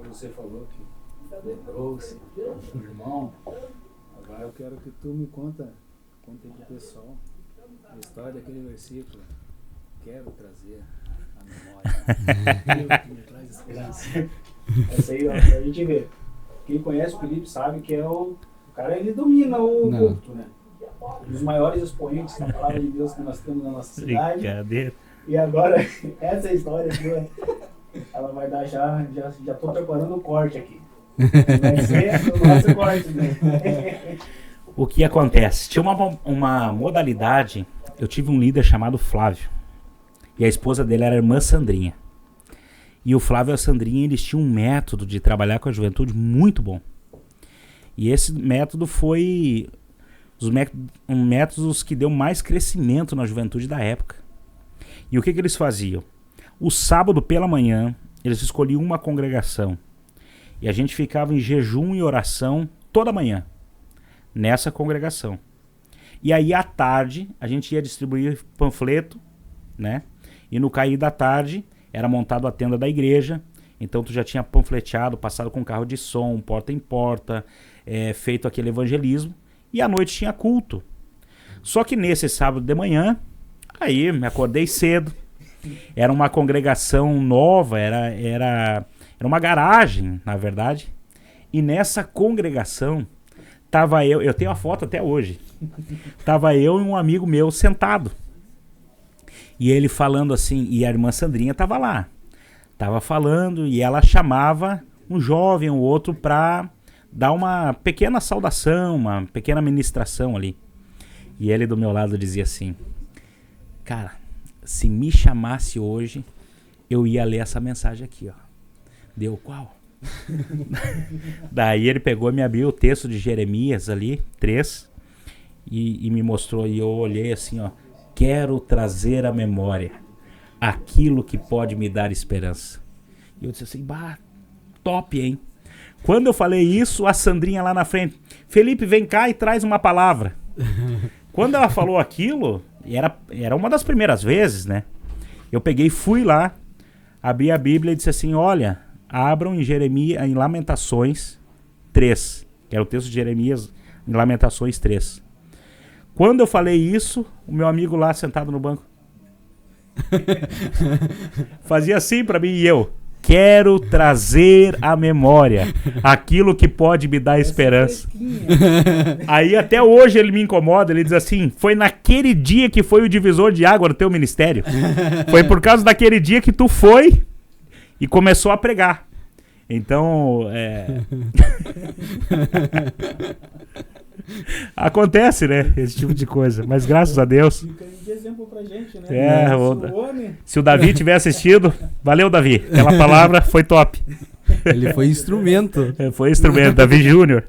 você falou que lembrou-se, irmão. Agora eu quero que tu me conte aí pro pessoal a história daquele versículo. Quero trazer a memória. Deus que me traz esperança. Essa aí, ó, pra gente ver. Quem conhece o Felipe sabe que é o cara, ele domina o culto, né? Um dos maiores expoentes da palavra de Deus que nós temos na nossa cidade. Brincadeira. E agora, essa história aqui, ela vai dar já tô preparando o corte aqui. Vai ser o nosso corte, né? O que acontece? Tinha uma modalidade, eu tive um líder chamado Flávio. E a esposa dele era a irmã Sandrinha. E o Flávio e a Sandrinha, eles tinham um método de trabalhar com a juventude muito bom. E esse método foi um métodos que deu mais crescimento na juventude da época. E o que eles faziam? O sábado pela manhã, eles escolhiam uma congregação. E a gente ficava em jejum e oração toda manhã, nessa congregação. E aí à tarde, a gente ia distribuir panfleto, né? E no cair da tarde, era montado a tenda da igreja. Então tu já tinha panfleteado, passado com carro de som, porta em porta, feito aquele evangelismo. E à noite tinha culto. Só que nesse sábado de manhã, aí me acordei cedo. Era uma congregação nova, era uma garagem, na verdade. E nessa congregação, tava eu tenho a foto até hoje. Tava eu e um amigo meu sentado. E ele falando assim, e a irmã Sandrinha tava lá. Tava falando e ela chamava um jovem ou outro para dar uma pequena saudação, uma pequena ministração ali. E ele do meu lado dizia assim: cara, se me chamasse hoje, eu ia ler essa mensagem aqui, ó. Deu qual? Daí ele pegou e me abriu o texto de Jeremias ali, 3, e me mostrou, e eu olhei assim, ó. Quero trazer à memória aquilo que pode me dar esperança. E eu disse assim, bah, top, hein? Quando eu falei isso, a Sandrinha lá na frente, Felipe, vem cá e traz uma palavra. Quando ela falou aquilo, era uma das primeiras vezes, né? Eu peguei, fui lá, abri a Bíblia e disse assim, olha, abram em Jeremias, em Lamentações 3, que era o texto de Jeremias, em Lamentações 3. Quando eu falei isso, o meu amigo lá sentado no banco fazia assim pra mim e eu, quero trazer à memória aquilo que pode me dar esperança. Aí até hoje ele me incomoda, ele diz assim, foi naquele dia que foi o divisor de água do teu ministério. Foi por causa daquele dia que tu foi e começou a pregar. Então, acontece, né? Esse tipo de coisa. Mas graças a Deus. Fica de exemplo pra gente, né? Se o Davi tiver assistido, valeu, Davi. Aquela palavra foi top. Ele foi instrumento. Foi instrumento, Davi Júnior.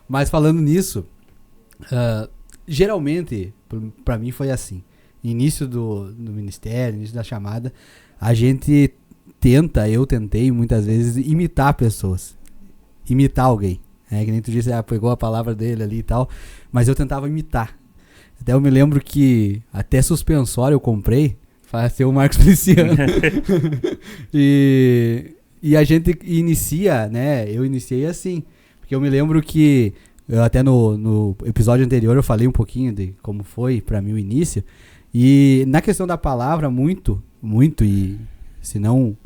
Mas falando nisso, geralmente, pra mim foi assim. Início do ministério, início da chamada, eu tentei muitas vezes imitar pessoas. Imitar alguém. Que nem tu disse, pegou a palavra dele ali e tal, mas eu tentava imitar. Até eu me lembro que até suspensório eu comprei, para ser o Marcos Feliciano. e a gente inicia, né? Eu iniciei assim, porque eu me lembro que até no episódio anterior eu falei um pouquinho de como foi para mim o início, e na questão da palavra muito, e se não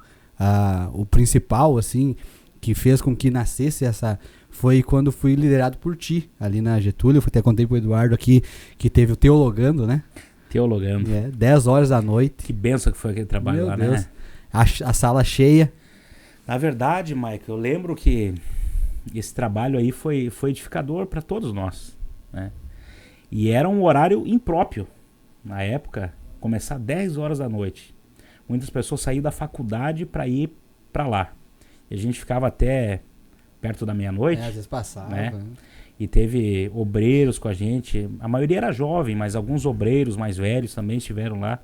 o principal, assim, que fez com que nascesse essa... Foi quando fui liderado por ti, ali na Getúlio. Eu até contei pro Eduardo aqui que teve o Teologando, né? Teologando. 10 horas da noite. Que benção que foi aquele trabalho. Meu lá, Deus. Né? A sala cheia. Na verdade, Michael, eu lembro que esse trabalho aí foi edificador para todos nós, né? E era um horário impróprio. Na época, começar 10 horas da noite. Muitas pessoas saíam da faculdade para ir para lá. E a gente ficava até... perto da meia-noite. Às vezes passava. Né? E teve obreiros com a gente. A maioria era jovem, mas alguns obreiros mais velhos também estiveram lá.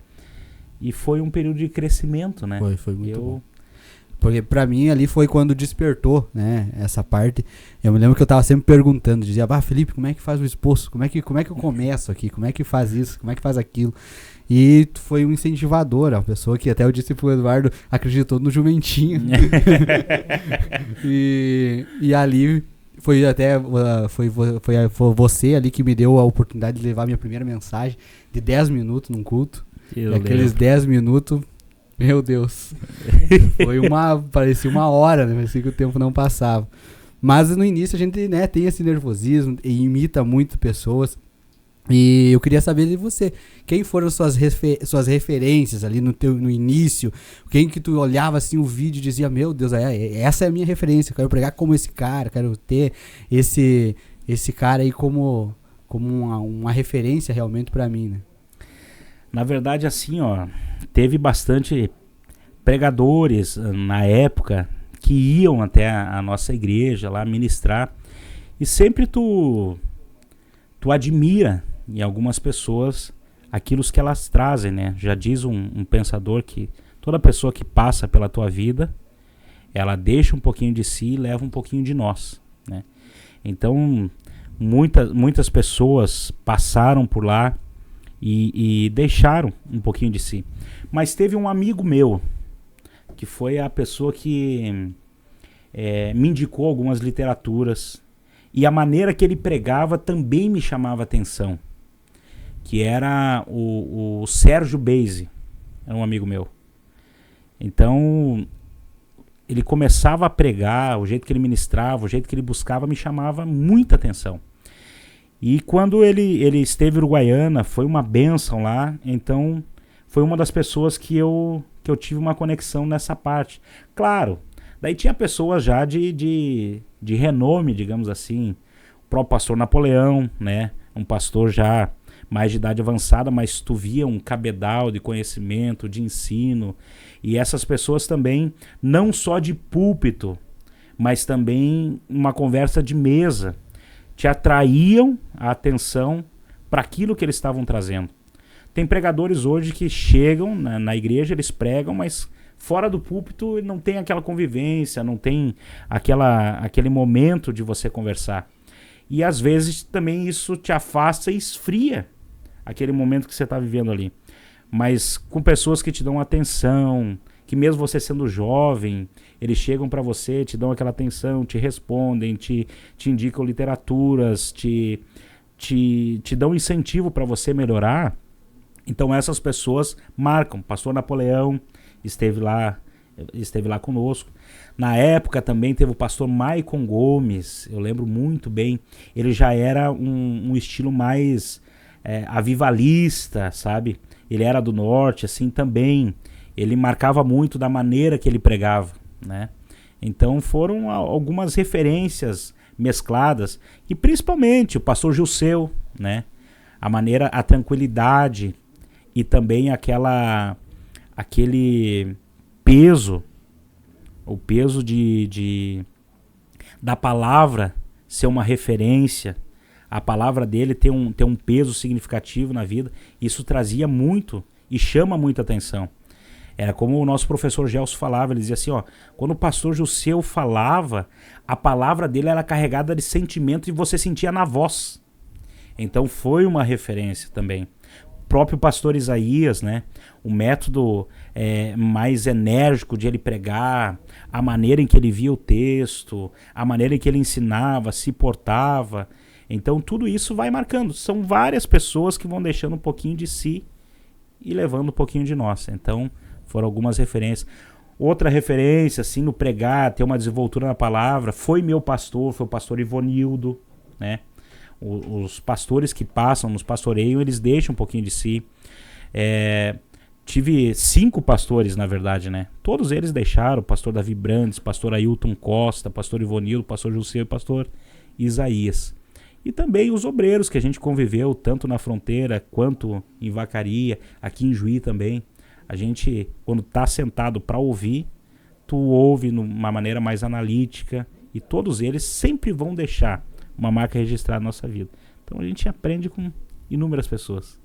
E foi um período de crescimento, né? Foi muito bom. Porque pra mim ali foi quando despertou, né, essa parte. Eu me lembro que eu tava sempre perguntando, dizia, Felipe, como é que faz o esposo? Como é que eu começo aqui? Como é que faz isso? Como é que faz aquilo? E tu foi um incentivador, a pessoa que até eu disse pro Eduardo, acreditou no jumentinho. e ali foi até foi você ali que me deu a oportunidade de levar minha primeira mensagem de 10 minutos num culto. E aqueles 10 minutos, meu Deus, parecia uma hora, né? Parecia que o tempo não passava. Mas no início a gente, né, tem esse nervosismo e imita muito pessoas. E eu queria saber de você, quem foram suas referências ali no início? Quem que tu olhava assim o vídeo e dizia, meu Deus, essa é a minha referência, eu quero pregar como esse cara, quero ter esse cara aí como uma referência realmente pra mim, né? Na verdade, assim, teve bastante pregadores na época que iam até a nossa igreja lá ministrar, e sempre tu admira em algumas pessoas aquilo que elas trazem, né? Já diz um pensador que toda pessoa que passa pela tua vida, ela deixa um pouquinho de si e leva um pouquinho de nós, né? Então, muitas pessoas passaram por lá e deixaram um pouquinho de si. Mas teve um amigo meu, que foi a pessoa que me indicou algumas literaturas, e a maneira que ele pregava também me chamava atenção, que era o Sérgio Beise, era um amigo meu. Então, ele começava a pregar, o jeito que ele ministrava, o jeito que ele buscava, me chamava muita atenção. E quando ele esteve em Uruguaiana, foi uma bênção lá, então foi uma das pessoas que eu tive uma conexão nessa parte. Claro, daí tinha pessoas já de renome, digamos assim, o próprio pastor Napoleão, né? Um pastor já mais de idade avançada, mas tu via um cabedal de conhecimento, de ensino, e essas pessoas também, não só de púlpito, mas também uma conversa de mesa, te atraíam a atenção para aquilo que eles estavam trazendo. Tem pregadores hoje que chegam na igreja, eles pregam, mas fora do púlpito não tem aquela convivência, não tem aquele momento de você conversar. E às vezes também isso te afasta e esfria aquele momento que você está vivendo ali. Mas com pessoas que te dão atenção, que mesmo você sendo jovem, eles chegam para você, te dão aquela atenção, te respondem, te indicam literaturas, te dão incentivo para você melhorar. Então essas pessoas marcam. Pastor Napoleão esteve lá conosco. Na época também teve o pastor Maicon Gomes, eu lembro muito bem. Ele já era um estilo mais avivalista, sabe? Ele era do norte, assim, também. Ele marcava muito da maneira que ele pregava, né? Então foram algumas referências mescladas. E principalmente o pastor Gilceu, né? A maneira, a tranquilidade e também aquele peso, o peso da palavra ser uma referência, a palavra dele ter um peso significativo na vida. Isso trazia muito e chama muita atenção. Era como o nosso professor Gelson falava, ele dizia assim, quando o pastor Gilceu falava, a palavra dele era carregada de sentimento e você sentia na voz. Então foi uma referência também. O próprio pastor Isaías, né? O método mais enérgico de ele pregar, a maneira em que ele via o texto, a maneira em que ele ensinava, se portava. Então tudo isso vai marcando. São várias pessoas que vão deixando um pouquinho de si e levando um pouquinho de nós. Então foram algumas referências. Outra referência, assim, no pregar, ter uma desenvoltura na palavra, foi meu pastor, foi o pastor Ivonildo, né? Os pastores que passam, nos pastoreiam, eles deixam um pouquinho de si. Tive 5 pastores, na verdade, né? Todos eles deixaram, o pastor Davi Brandes, pastor Ailton Costa, pastor Ivonildo, pastor José e pastor Isaías. E também os obreiros que a gente conviveu, tanto na fronteira quanto em Vacaria, aqui em Juí também. A gente, quando está sentado para ouvir, tu ouve de uma maneira mais analítica, e todos eles sempre vão deixar uma marca registrada na nossa vida. Então a gente aprende com inúmeras pessoas.